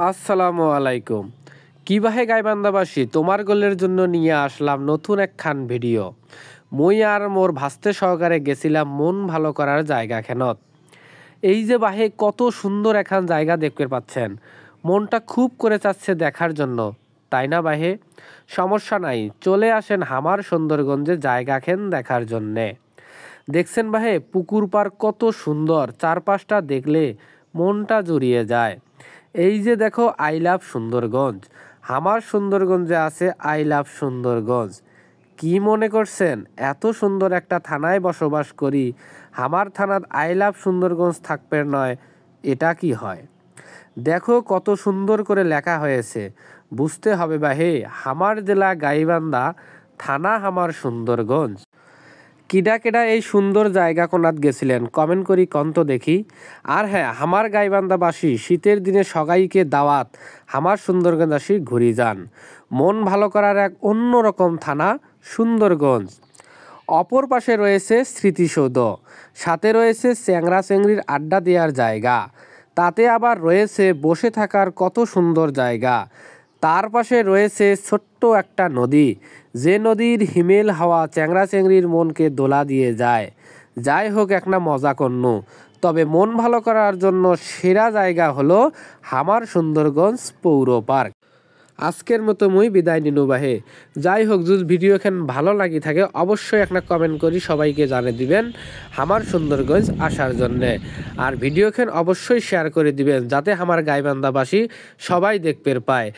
আসসালামু আলাইকুম। কিভাবে গাইবান্ধাবাসী তোমার গোলের জন্য নিয়ে আসলাম নতুন একখান ভিডিও। মুই আর মোর ভাস্তে সহকারে গেছিলাম মন ভালো করার জায়গা খেনত। এই যে বাহে কত সুন্দর একখান জায়গা দেখতে পাচ্ছেন, মনটা খুব করে চাচ্ছে দেখার জন্য, তাই না বাহে? সমস্যা নাই, চলে আসেন হামার সুন্দরগঞ্জে জায়গা খেন দেখার জন্যে। দেখছেন বাহে পুকুর পার কত সুন্দর, চারপাশটা দেখলে মনটা জুড়িয়ে যায়। এই যে দেখো আই লাভ সুন্দরগঞ্জ, আমার সুন্দরগঞ্জে আছে আই লাভ সুন্দরগঞ্জ। কি মনে করছেন এত সুন্দর একটা থানায় বসবাস করি, আমার থানার আই লাভ সুন্দরগঞ্জ থাকবে নয়? এটা কি হয়? দেখো কত সুন্দর করে লেখা হয়েছে, বুঝতে হবে বাহে হামার জেলা গাইবান্ধা, থানা হামার সুন্দরগঞ্জ। কিডা কিডা এই সুন্দর জায়গা কোনাত গেছিলেন কমেন্ট করি কন্ত দেখি। আর হ্যাঁ, হামার গাইবান্ধাবাসী শীতের দিনে সগাইকে দাওয়াত, হামার সুন্দরগঞ্জ আসি ঘুরি যান। মন ভালো করার এক অন্যরকম থানা সুন্দরগঞ্জ। অপর পাশে রয়েছে স্মৃতিসৌধ, সাথে রয়েছে চ্যাংরা চ্যাংড়ির আড্ডা দেওয়ার জায়গা, তাতে আবার রয়েছে বসে থাকার কত সুন্দর জায়গা। তার পাশে রয়েছে ছোট্ট একটা নদী, যে নদীর হিমেল হাওয়া চ্যাংরা চ্যাংড়ির মনকে দোলা দিয়ে যায়। যাই হোক, একটা মজা করন, তবে মন ভালো করার জন্য সেরা জায়গা হলো হামার সুন্দরগঞ্জ পৌর পার্ক। আজকের মতো মুই বিদায় নিনু বাহে। যাই হোক, যদি ভিডিওখান ভালো লাগি থাকে অবশ্যই একটা কমেন্ট করি সবাইকে জানিয়ে দিবেন আমার সুন্দরগঞ্জ আসার জন্যে। আর ভিডিওখান অবশ্যই শেয়ার করে দিবেন যাতে আমার গাইবান্ধাবাসী সবাই দেখতে পায়।